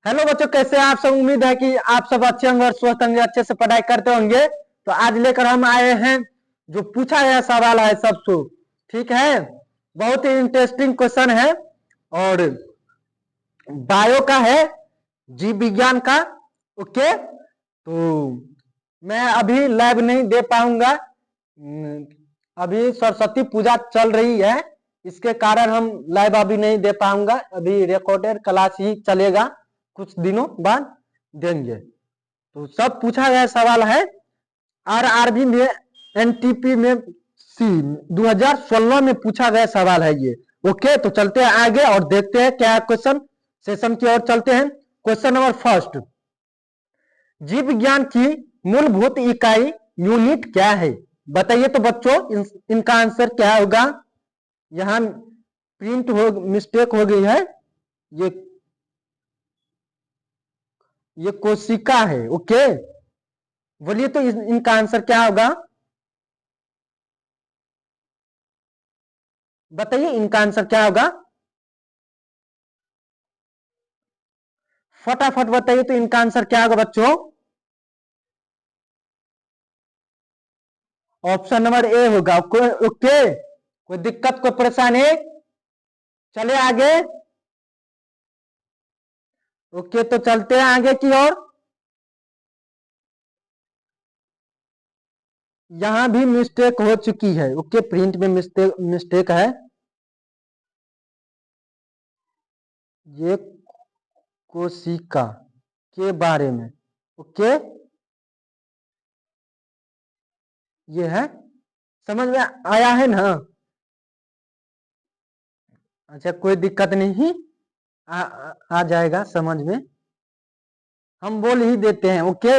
Hello बच्चों, कैसे हैं आप सब। उम्मीद है कि आप सब अच्छे होंगे और स्वस्थ होंगे, अच्छे से पढ़ाई करते होंगे। तो आज लेकर हम आए हैं जो पूछा गया सवाल है सबसे। ठीक है, बहुत ही इंटरेस्टिंग क्वेश्चन है और बायो का है, जीव विज्ञान का। ओके, तो मैं अभी लाइव नहीं दे पाऊंगा। अभी सरस्वती पूजा चल रही है, इसके कारण हम लाइव अभी नहीं दे पाऊंगा। अभी रिकॉर्डेड क्लास ही चलेगा, कुछ दिनों बाद देंगे। तो सब पूछा गया सवाल है आरआरबी में, एनटीपी में, सी 2016 में पूछा गया सवाल है ये। ओके, तो चलते हैं आगे और देखते हैं क्या क्वेश्चन। सेशन की ओर चलते हैं। क्वेश्चन नंबर फर्स्ट, जीव विज्ञान की मूलभूत इकाई यूनिट क्या है? बताइए तो बच्चों, इनका आंसर क्या होगा? यहां प्रिंट हो मिस्टेक हो गई है। ये ये कोशिका है। ओके, बोलिए तो इनका आंसर क्या होगा? बताइए इनका आंसर क्या होगा, फटाफट बताइए तो इनका आंसर क्या होगा बच्चों? ऑप्शन नंबर ए होगा। ओके, कोई दिक्कत, कोई परेशानी? चले आगे। ओके, तो चलते हैं आगे की ओर। यहां भी मिस्टेक हो चुकी है। ओके, प्रिंट में मिस्टेक मिस्टेक है। ये कोशिका के बारे में। ओके, ये है, समझ में आया है ना? अच्छा, कोई दिक्कत नहीं, आ जाएगा समझ में। हम बोल ही देते हैं। ओके,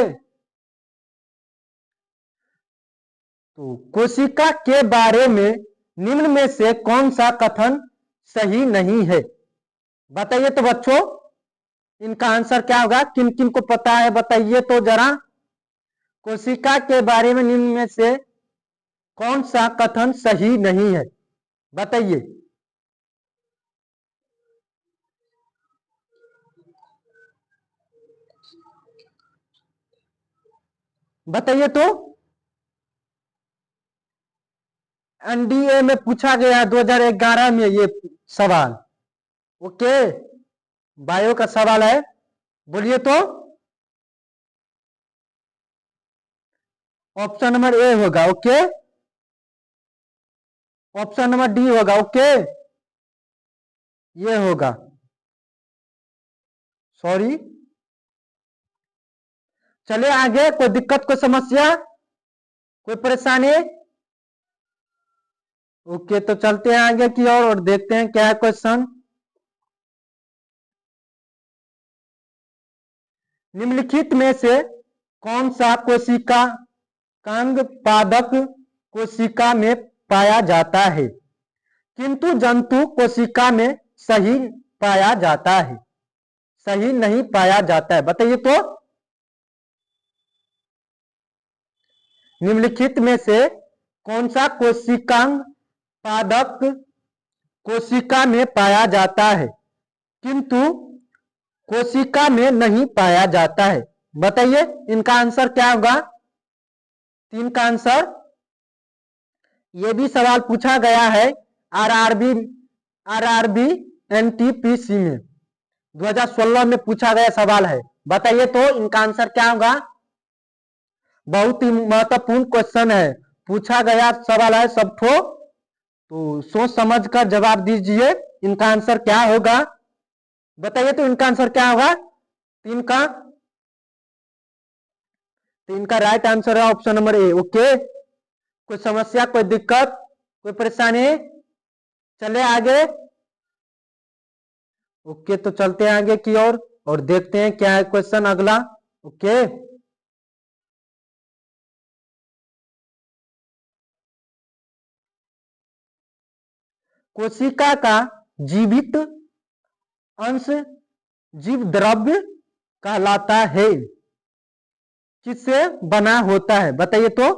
तो कोशिका के बारे में निम्न में से कौन सा कथन सही नहीं है? बताइए तो बच्चों, इनका आंसर क्या होगा? किन किन को पता है बताइए तो जरा। कोशिका के बारे में निम्न में से कौन सा कथन सही नहीं है? बताइए। बताइए तो। एनडीए में पूछा गया है 2011 में ये सवाल। ओके, बायो का सवाल है, बोलिए तो। ऑप्शन नंबर ए होगा। ओके, ऑप्शन नंबर डी होगा। ओके, ये होगा। सॉरी, चले आगे। कोई दिक्कत, कोई समस्या, कोई परेशानी? ओके, तो चलते हैं आगे की ओर और देखते हैं क्या है क्वेश्चन। निम्नलिखित में से कौन सा कोशिका कांग पादप कोशिका में पाया जाता है किंतु जंतु कोशिका में सही पाया जाता है, सही नहीं पाया जाता है? बताइए तो। निम्नलिखित में से कौन सा कोशिकांग पादप कोशिका में पाया जाता है किंतु कोशिका में नहीं पाया जाता है? बताइए इनका आंसर क्या होगा? तीन का आंसर। ये भी सवाल पूछा गया है आरआरबी आरआरबी एनटीपीसी में, 2016 में पूछा गया सवाल है। बताइए तो इनका आंसर क्या होगा? बहुत ही महत्वपूर्ण क्वेश्चन है, पूछा गया सवाल है सब ठो। तो सोच समझ कर जवाब दीजिए, इनका आंसर क्या होगा? बताइए तो इनका आंसर क्या होगा तीन का? तो इनका राइट आंसर है ऑप्शन नंबर ए। ओके, कोई समस्या, कोई दिक्कत, कोई परेशानी? चले आगे। ओके, तो चलते हैं आगे की ओर और देखते हैं क्या है क्वेश्चन अगला। ओके, कोशिका का जीवित अंश जीव द्रव्य कहलाता है, किससे बना होता है? बताइए तो।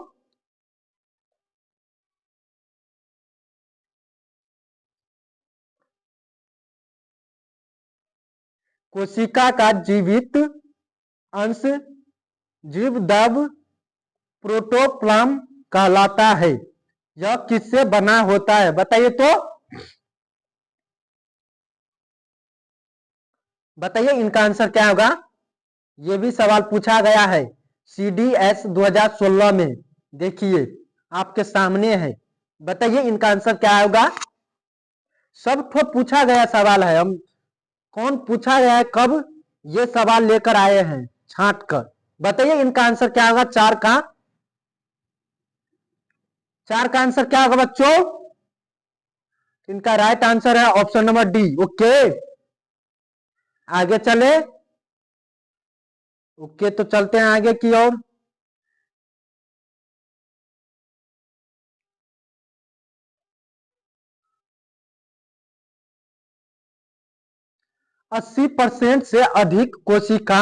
कोशिका का जीवित अंश जीवद्रव प्रोटोप्लाज्म कहलाता है। यह किससे बना होता है बताइए तो। बताइए इनका आंसर क्या होगा। यह भी सवाल पूछा गया है CDS 2016 में, देखिए आपके सामने है। बताइए इनका आंसर क्या होगा। सब तो पूछा गया सवाल है, हम कौन पूछा गया है, कब ये सवाल लेकर आए हैं छांट कर। बताइए इनका आंसर क्या होगा। चार का आंसर क्या होगा बच्चों। इनका राइट आंसर है ऑप्शन नंबर डी। ओके आगे चले। ओके तो चलते हैं आगे की ओर। अस्सी परसेंट से अधिक कोशिका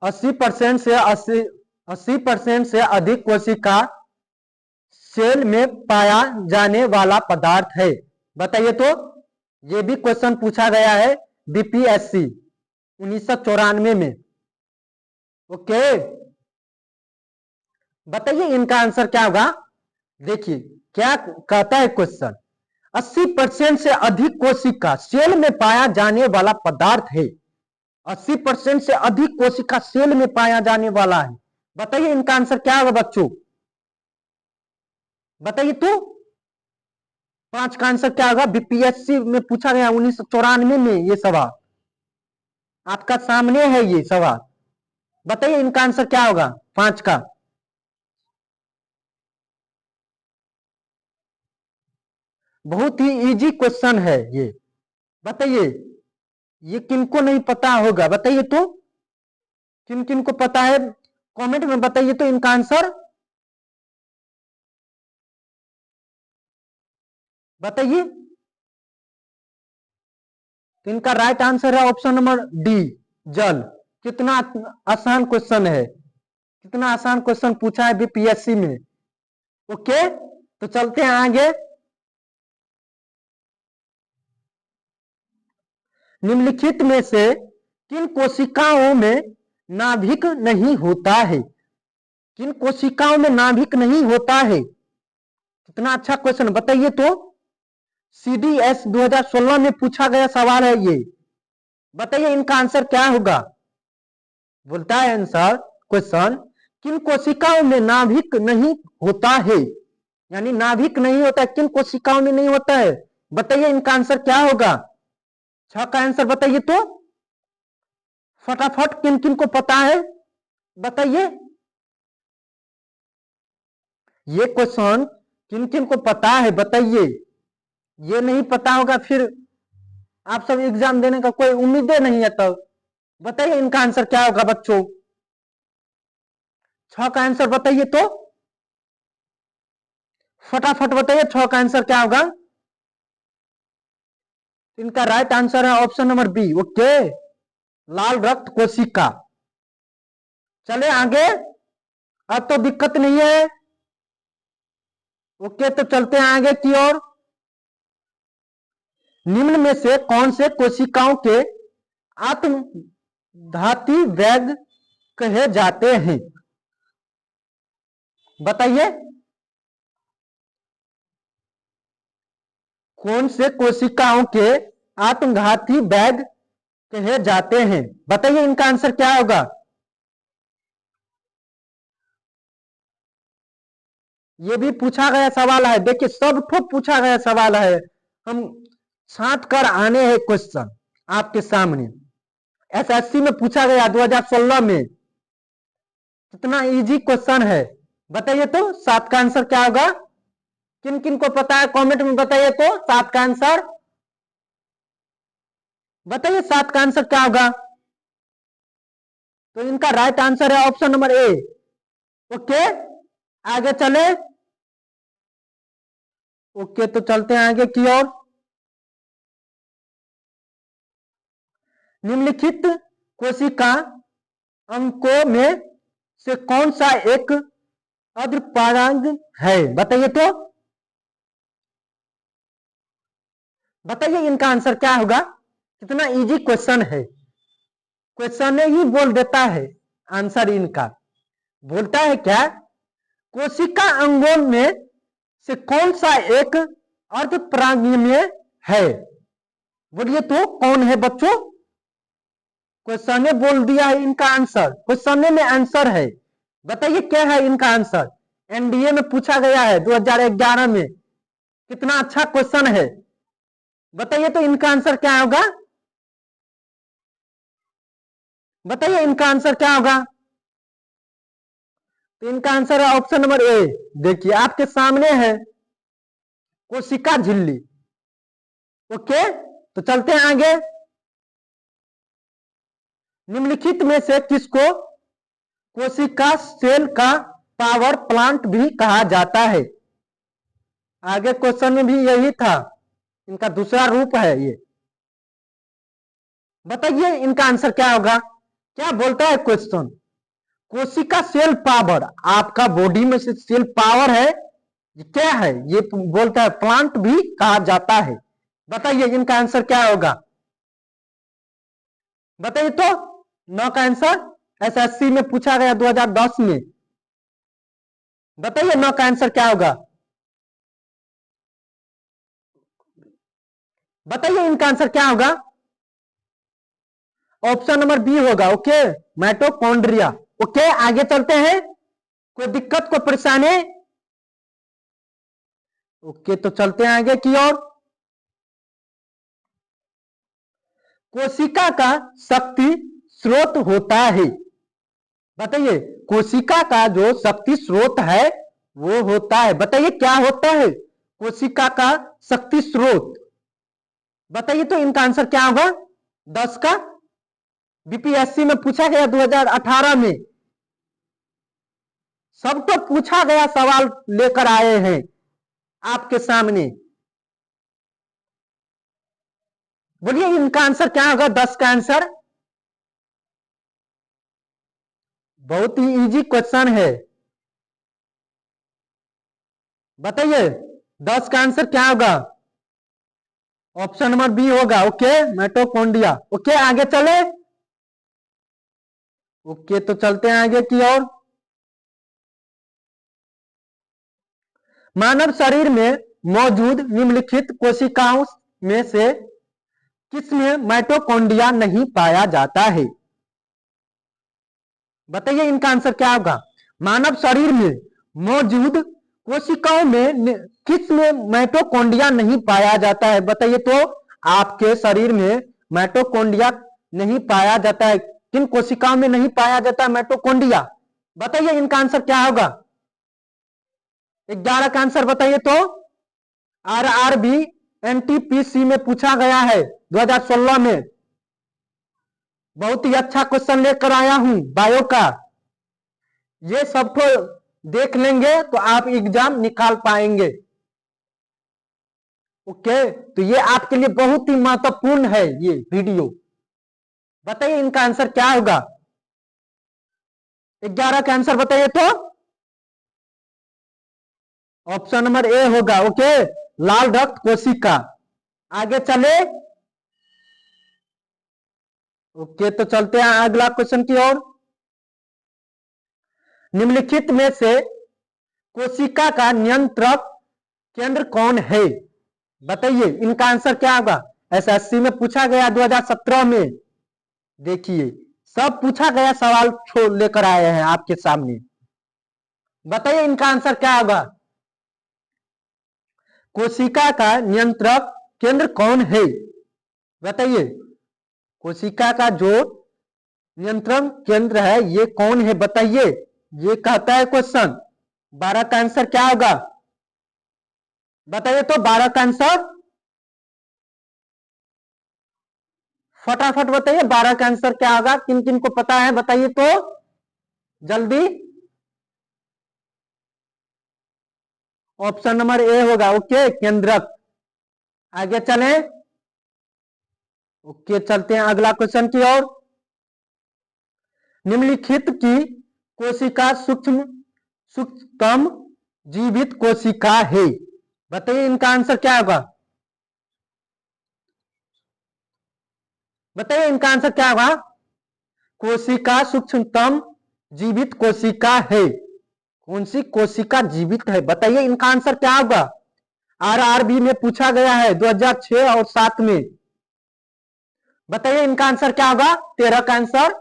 80% से अधिक कोशिका सेल में पाया जाने वाला पदार्थ है। बताइए तो। ये भी क्वेश्चन पूछा गया है BPSC 1994 में। ओके बताइए इनका आंसर क्या होगा। देखिए क्या कहता है क्वेश्चन। 80% से अधिक कोशिका सेल में पाया जाने वाला पदार्थ है। 80% से अधिक कोशिका सेल में पाया जाने वाला है। बताइए इनका आंसर क्या होगा बच्चों। बताइए तो। 5 का आंसर क्या होगा। BPSC में पूछा गया 1994 में ये सवाल, आपका सामने है ये सवाल। बताइए इनका आंसर क्या होगा 5 का। बहुत ही इजी क्वेश्चन है ये। बताइए ये किनको नहीं पता होगा। बताइए तो। किन किन को पता है कमेंट में बताइए तो इनका आंसर। बताइए। तो इनका राइट आंसर है ऑप्शन नंबर डी जल। कितना आसान क्वेश्चन है, कितना आसान क्वेश्चन पूछा है BPSC में। ओके तो चलते हैं आगे। निम्नलिखित में से किन कोशिकाओं में नाभिक नहीं होता है। किन कोशिकाओं में नाभिक नहीं होता है। कितना अच्छा क्वेश्चन बताइए तो। CDS 2016 में पूछा गया सवाल है ये। बताइए इनका आंसर क्या होगा। बोलता है आंसर क्वेश्चन किन कोशिकाओं में नाभिक नहीं होता है, यानी नाभिक नहीं होता है, किन कोशिकाओं में नहीं होता है। बताइए इनका आंसर क्या होगा। 6 का आंसर बताइए तो फटाफट। किन किन को पता है बताइए। ये क्वेश्चन किन किन को पता है बताइए। ये नहीं पता होगा फिर आप सब एग्जाम देने का कोई उम्मीदें नहीं है। तब बताइए इनका आंसर क्या होगा बच्चों। 6 का आंसर बताइए तो फटाफट बताइए। 6 का आंसर क्या होगा। इनका राइट आंसर है ऑप्शन नंबर बी। ओके लाल रक्त कोशिका। चले आगे, अब तो दिक्कत नहीं है। ओके तो चलते हैं आगे की ओर। निम्न में से कौन से कोशिकाओं के आत्मघाती वेग कहे जाते हैं। बताइए कौन से कोशिकाओं के आत्मघाती वेग कहे जाते हैं। बताइए इनका आंसर क्या होगा। ये भी पूछा गया सवाल है। देखिए सब को पूछा गया सवाल है, हम छांट कर आने हैं क्वेश्चन आपके सामने। SSC में पूछा गया 2016 में। कितना इजी क्वेश्चन है बताइए तो। 7 का आंसर क्या होगा। किन किन को पता है कमेंट में बताइए तो। 7 का आंसर बताइए। 7 का आंसर क्या होगा। तो इनका राइट आंसर है ऑप्शन नंबर ए। ओके आगे चले। ओके तो चलते हैं आगे की ओर। निम्नलिखित कोशिका अंकों में से कौन सा एक अर्धपराग है। बताइए तो। बताइए इनका आंसर क्या होगा। कितना इजी क्वेश्चन है, क्वेश्चन ही बोल देता है आंसर इनका। बोलता है क्या, कोशिका अंगों में से कौन सा एक अर्धपरागीय है? बोलिए तो कौन है बच्चों? क्वेश्चन ने बोल दिया है इनका आंसर, क्वेश्चन में आंसर है। बताइए क्या है इनका आंसर? एनडीए में पूछा गया है 2011 में। कितना अच्छा क्वेश्चन है। बताइए तो इनका आंसर क्या होगा? बताइए इनका आंसर क्या होगा? तो इनका आंसर है ऑप्शन नंबर ए। देखिए आपके सामने है कोशिका झिल्ली। ओके, तो चलते हैं आगे। निम्नलिखित में से किसको कोशिका सेल का पावर प्लांट भी कहा जाता है? आगे क्वेश्चन में भी यही था, इनका दूसरा रूप है ये। बताइए इनका आंसर क्या होगा? क्या बोलता है क्वेश्चन? कोशिका सेल पावर, आपका बॉडी में से सेल पावर है, ये क्या है? ये बोलता है प्लांट भी कहा जाता है। बताइए इनका आंसर क्या होगा? बताइए तो। 9 का आंसर एसएससी में पूछा गया 2010 में। बताइए 9 का आंसर क्या होगा? बताइए इनका आंसर क्या होगा? ऑप्शन नंबर बी होगा। Okay, mitochondria. ओके, आगे चलते हैं। कोई दिक्कत, कोई परेशानी? ओके, तो चलते हैं आगे की ओर। कोशिका का शक्ति स्रोत होता है। बताइए कोशिका का जो शक्ति स्रोत है वो होता है, बताइए क्या होता है कोशिका का शक्ति स्रोत? बताइए तो इनका आंसर क्या होगा? 10 का बीपीएससी में पूछा गया 2018 में। सब तो पूछा गया सवाल लेकर आए हैं आपके सामने। बोलिए इनका आंसर क्या होगा? 10 का आंसर। बहुत ही इजी क्वेश्चन है। बताइए 10 का आंसर क्या होगा? ऑप्शन नंबर बी होगा। Okay, mitochondria. ओके, आगे चले। ओके, तो चलते हैं आगे की ओर। मानव शरीर में मौजूद निम्नलिखित कोशिकाओं में से किसमें माइटोकॉन्ड्रिया नहीं पाया जाता है? बताइए इनका आंसर क्या होगा? मानव शरीर में मौजूद कोशिकाओं में किस में माइटोकॉन्ड्रिया नहीं पाया जाता है? बताइए तो। आपके शरीर में माइटोकॉन्ड्रिया नहीं पाया जाता है, किन कोशिकाओं में नहीं पाया जाता है माइटोकॉन्ड्रिया? बताइए इनका आंसर क्या होगा? 11 का आंसर बताइए तो। आरआरबी एनटीपीसी में पूछा गया है 2016 में। बहुत ही अच्छा क्वेश्चन लेकर आया हूं बायो का। ये सब तो देख लेंगे तो आप एग्जाम निकाल पाएंगे। ओके, तो ये आपके लिए बहुत ही महत्वपूर्ण है ये वीडियो। बताइए इनका आंसर क्या होगा? 11 का आंसर बताइए तो। ऑप्शन नंबर ए होगा। ओके, लाल रक्त कोशिका। आगे चले। ओके, तो चलते हैं अगला क्वेश्चन की ओर। निम्नलिखित में से कोशिका का नियंत्रक केंद्र कौन है? बताइए इनका आंसर क्या होगा? एसएससी में पूछा गया 2017 में। देखिए सब पूछा गया सवाल छोड़ लेकर आए हैं आपके सामने। बताइए इनका आंसर क्या होगा? कोशिका का नियंत्रक केंद्र कौन है? बताइए कोशिका का जो नियंत्रण केंद्र है ये कौन है? बताइए, ये कहता है क्वेश्चन। 12 का आंसर क्या होगा? बताइए तो 12 का आंसर फटाफट बताइए। 12 का आंसर क्या होगा? किन किन को पता है बताइए तो जल्दी। ऑप्शन नंबर ए होगा। ओके, केंद्रक। आगे चलें। ओके, चलते हैं अगला क्वेश्चन की ओर। निम्नलिखित की कोशिका सूक्ष्म सूक्ष्मतम जीवित कोशिका है? बताइए इनका आंसर क्या होगा? बताइए इनका आंसर क्या होगा? कोशिका सूक्ष्मतम जीवित कोशिका है। कौन सी कोशिका जीवित है? बताइए इनका आंसर क्या होगा? आरआरबी में पूछा गया है 2006 और 7 में। बताइए इनका आंसर क्या होगा? 13 का आंसर।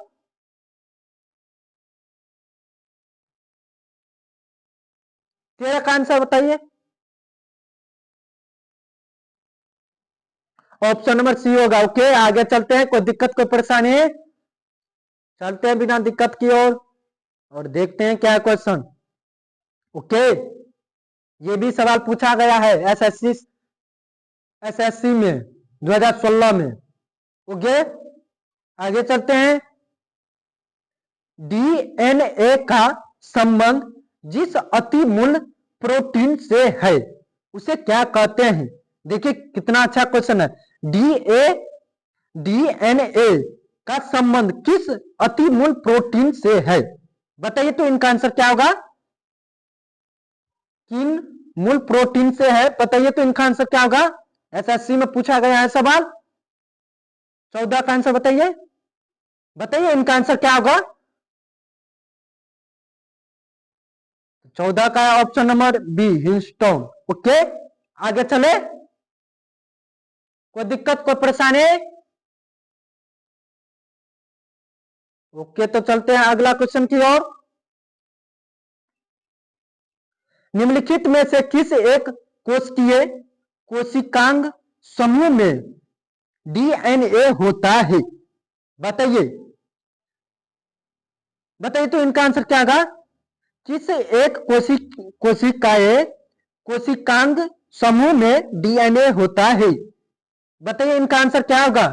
तेरह का आंसर बताइए। ऑप्शन नंबर सी होगा। ओके, आगे चलते हैं। कोई दिक्कत कोई परेशानी है? चलते हैं बिना दिक्कत की ओर और देखते हैं क्या है क्वेश्चन। ओके, ये भी सवाल पूछा गया है एसएससी में 2016 में। ओके, आगे चलते हैं। डीएनए का संबंध जिस अति मूल प्रोटीन से है उसे क्या कहते हैं? देखिए कितना अच्छा क्वेश्चन है। डीएनए का संबंध किस अति मूल प्रोटीन से है? बताइए तो इनका आंसर क्या होगा? किन मूल प्रोटीन से है? बताइए तो इनका आंसर क्या होगा? एसएससी में पूछा गया है सवाल। 14 का आंसर बताइए। बताइए इनका आंसर क्या होगा? 14 का option number B, histone. Okay, आगे चले। कोई दिक्कत कोई परेशानी? ओके, तो चलते हैं अगला क्वेश्चन की ओर। निम्नलिखित में से किस एक कोशिकीय कोशिकांग समूह में डीएनए होता है? बताइए। बताइए तो इनका आंसर क्या होगा? किस एक कोशिकाए कोशिकांग समूह में डीएनए होता है? बताइए इनका आंसर क्या होगा?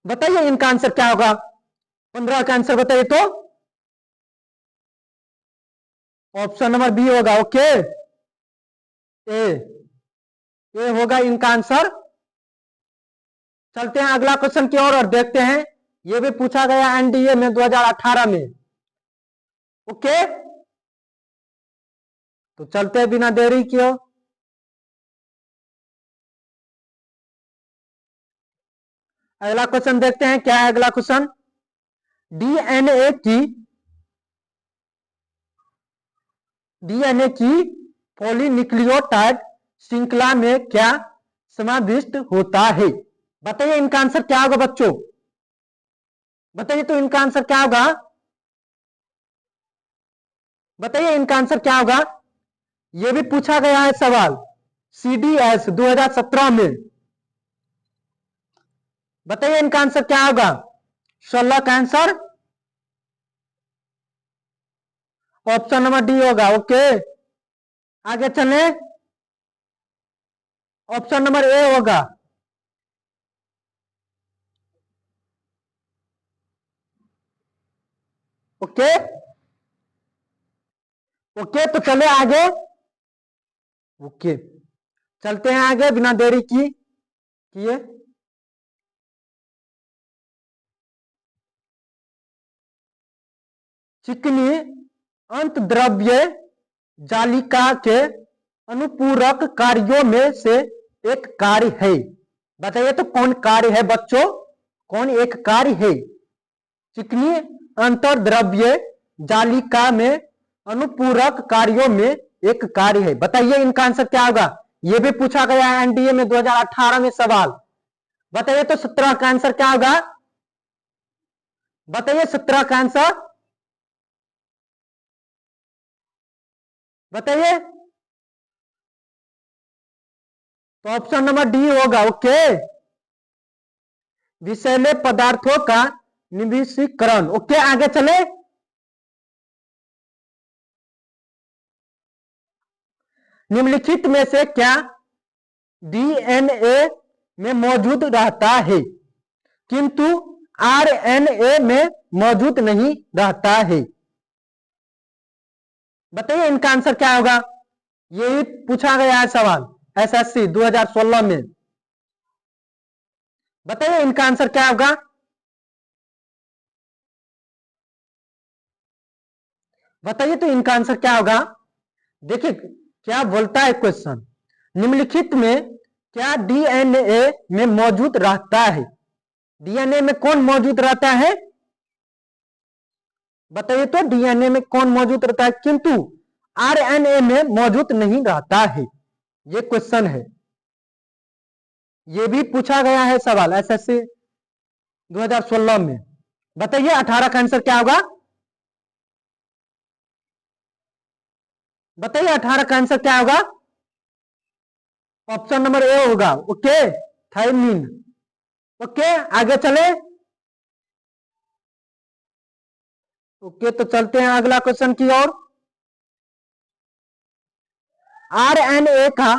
बताइए इनका आंसर क्या होगा? 15 का आंसर बताइए तो। ऑप्शन नंबर बी होगा। ओके, ए ये होगा इनका आंसर। चलते हैं अगला क्वेश्चन की ओर और देखते हैं। ये भी पूछा गया एनडीए में 2018 में। ओके, तो चलते हैं बिना देरी की ओर। अगला क्वेश्चन देखते हैं क्या है अगला क्वेश्चन। डीएनए की पॉलीन्यूक्लियोटाइड श्रृंखला में क्या समाविष्ट होता है? बताइए इनका आंसर क्या होगा बच्चों? बताइए तो इनका आंसर क्या होगा? बताइए इनका आंसर क्या होगा? यह भी पूछा गया है सवाल सीडीएस 2017 में। बताइए इनका आंसर क्या होगा? 16 का आंसर। ऑप्शन नंबर डी होगा। ओके, आगे चले। ऑप्शन नंबर ए होगा। ओके, ओके, तो चले आगे। ओके, चलते हैं आगे बिना देरी किए। चिकनी अंतद्रव्य जालिका के अनुपूरक कार्यों में से एक कार्य है। बताइए तो कौन कार्य है बच्चों? कौन एक कार्य है? चिकनी अंतर्द्रव्य जालिका में अनुपूरक कार्यों में एक कार्य है। बताइए इनका आंसर क्या होगा? यह भी पूछा गया है एनडीए में 2018 में सवाल। बताइए तो 17 का आंसर क्या होगा? बताइए 17 का आंसर। बताइए। तो ऑप्शन नंबर डी होगा। ओके, विषैले पदार्थों का निविष्कीकरण। ओके, आगे चले। निम्नलिखित में से क्या डीएनए में मौजूद रहता है किंतु आरएनए में मौजूद नहीं रहता है? बताइए इनका आंसर क्या होगा? यही पूछा गया है सवाल एसएससी 2016 में। बताइए इनका आंसर क्या होगा? बताइए तो इनका आंसर क्या होगा? देखिए क्या बोलता है क्वेश्चन। निम्नलिखित में क्या डीएनए में मौजूद रहता है? डीएनए में कौन मौजूद रहता है? बताइए तो, डीएनए में कौन मौजूद रहता है किंतु आरएनए में मौजूद नहीं रहता है? ये क्वेश्चन है, ये भी पूछा गया है सवाल एसएससी 2016 में। बताइए 18 का आंसर क्या होगा? बताइए 18 का आंसर क्या होगा? ऑप्शन नंबर ए होगा। Okay, thiamine. ओके, आगे चले। ओके, तो चलते हैं अगला क्वेश्चन की ओर। आरएनए का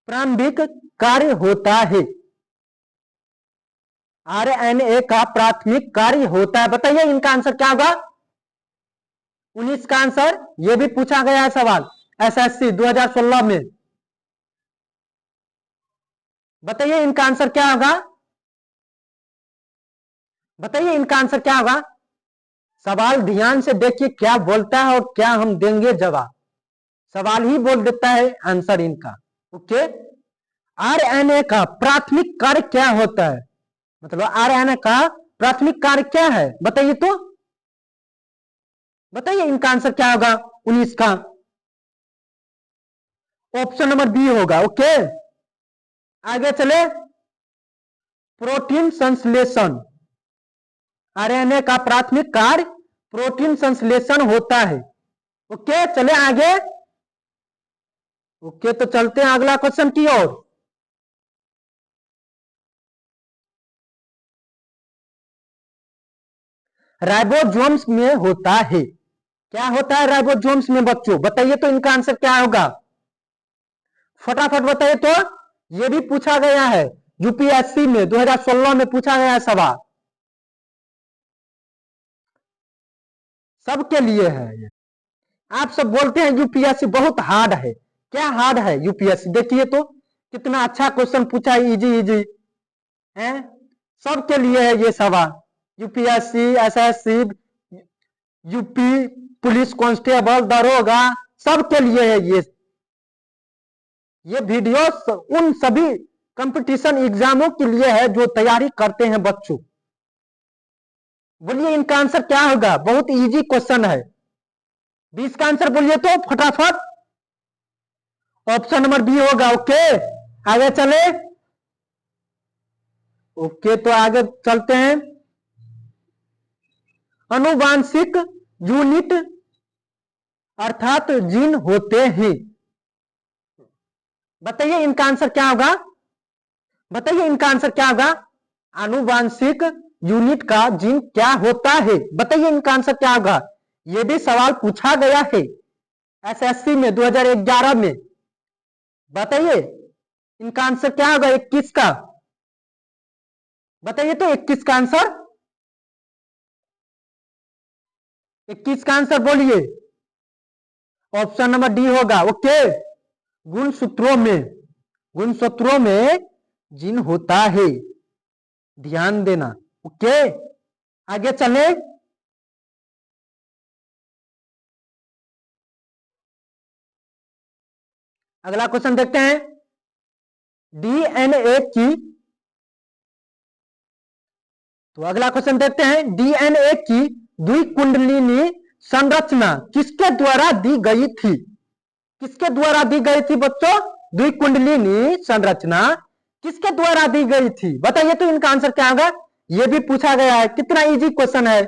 प्रारंभिक कार्य होता है। आरएनए का प्राथमिक कार्य होता है। बताइए इनका आंसर क्या होगा? 19 का आंसर, यह भी पूछा गया है सवाल एसएससी 2016 में। बताइए इनका आंसर क्या होगा? बताइए इनका आंसर क्या होगा? सवाल ध्यान से देखिए क्या बोलता है और क्या हम देंगे जवाब। सवाल ही बोल देता है आंसर इनका। ओके, आरएनए का प्राथमिक कार्य क्या होता है? मतलब आरएनए का प्राथमिक कार्य क्या है? बताइए तो, बताइए इनका आंसर क्या होगा 19 का? ऑप्शन नंबर बी होगा। ओके, आगे चले। प्रोटीन संश्लेषण। आरएनए का प्राथमिक कार्य प्रोटीन संश्लेषण होता है। ओके, चले आगे। ओके, तो चलते हैं अगला क्वेश्चन की ओर। राइबोसोम्स में होता है। क्या होता है राइबोसोम्स में बच्चों? बताइए तो इनका आंसर क्या होगा? फटाफट बताइए तो, यह भी पूछा गया है यूपीएससी में 2016 में पूछा गया है सवाल। सबके लिए है ये। आप सब बोलते हैं यूपीएससी बहुत हार्ड है। क्या हार्ड है यूपीएससी? देखिए तो कितना अच्छा क्वेश्चन पूछा है, इजी इजी है। सबके लिए है ये सवाल। UPSC, SSC, UP police constable, दरोगा, सबके लिए है ये वीडियो उन सभी कंपटीशन एग्जामों के लिए है जो तैयारी करते हैं बच्चों। बोलिए इनका आंसर क्या होगा? बहुत इजी क्वेश्चन है। 20 का आंसर बोलिए तो फटाफट। ऑप्शन नंबर बी होगा। ओके, आगे चले। ओके, तो आगे चलते हैं। अनुवांशिक यूनिट अर्थात जीन होते हैं। बताइए इनका आंसर क्या होगा? बताइए इनका आंसर क्या होगा? आनुवांशिक यूनिट का जीन क्या होता है? बताइए इनका आंसर क्या होगा? यह भी सवाल पूछा गया है एसएससी में 2011 में। बताइए इनका आंसर क्या होगा 21 का? बताइए तो 21 का आंसर, 21 का आंसर बोलिए। ऑप्शन नंबर डी होगा। ओके, गुणसूत्रों में जीन होता है, ध्यान देना। ओके, आगे चले। अगला क्वेश्चन देखते हैं। डीएनए की, तो अगला क्वेश्चन देखते हैं। डीएनए की द्विकुंडलिनी संरचना किसके द्वारा दी गई थी? किसके द्वारा दी गई थी बच्चों? द्विकुंडलिनी संरचना किसके द्वारा दी गई थी? बताइए तो इनका आंसर क्या होगा? यह भी पूछा गया है, कितना इजी क्वेश्चन है,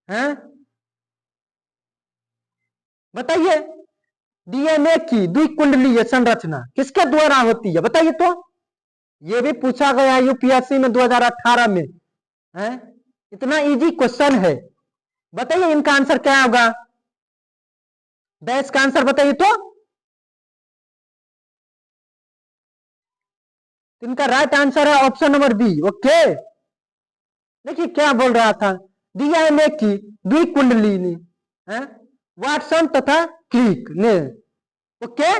हैं? बताइए डीएनए की द्विकुंडलीय संरचना किसके द्वारा होती है? बताइए तो, यह भी पूछा गया है यूपीएससी में 2018 में, हैं? इतना इजी क्वेश्चन है। बताइए इनका आंसर क्या होगा? 10 का आंसर बताइए तो। इनका राइट आंसर है ऑप्शन नंबर बी। ओके, देखिए क्या बोल रहा था, डीएनए की द्विकुंडलिनी है, वाटसन तथा क्रिक ने। ओके,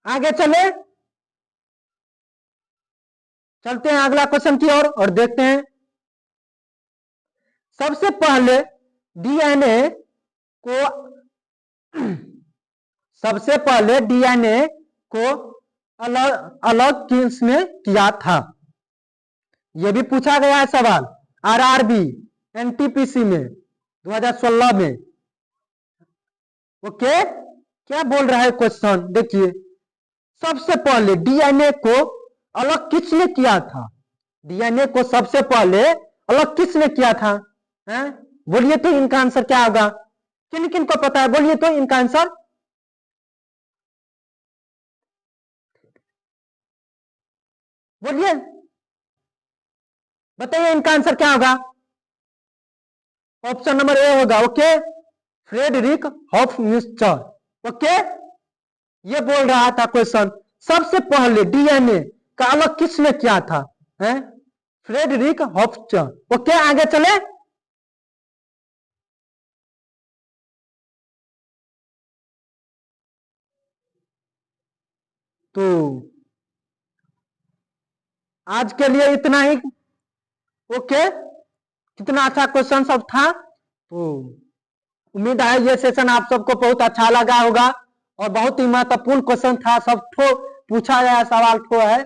आगे चले। चलते हैं अगला क्वेश्चन की ओर और देखते हैं। सबसे पहले डीएनए को सबसे पहले डीएनए को अलग अलग किसने किया था? यह भी पूछा गया है सवाल आरआरबी एनटीपीसी में 2016 में। ओके, क्या बोल रहा है क्वेश्चन देखिए। सबसे पहले डीएनए को अलग किसने किया था? डीएनए को सबसे पहले अलग किसने किया था? हैं? बोलिए तो इनका आंसर क्या होगा? किन किन को पता है? बोलिए तो इनका आंसर। बोलिए, बताइए इनका आंसर क्या होगा? ऑप्शन नंबर ए होगा। Okay, Frederick Hofmeister. ओके, ये बोल रहा था क्वेश्चन सबसे पहले डीएनए का अलग किसने किया था? हैं? फ्रेडरिक हॉफस्टर। ओके, आगे चले। तो आज के लिए इतना ही। ओके, कितना अच्छा क्वेश्चन सब था। तो उम्मीद है ये सेशन आप सबको बहुत अच्छा लगा होगा और बहुत ही महत्वपूर्ण क्वेश्चन था। सब ठो पूछा गया सवाल ठो है,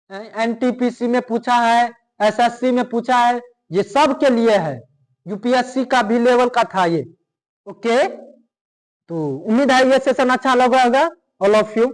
एनटीपीसी में पूछा है, एसएससी में पूछा है, ये सब के लिए है। यूपीएससी का भी लेवल का था ये। ओके, तो उम्मीद है ये सेशन अच्छा लगा होगा। All of you.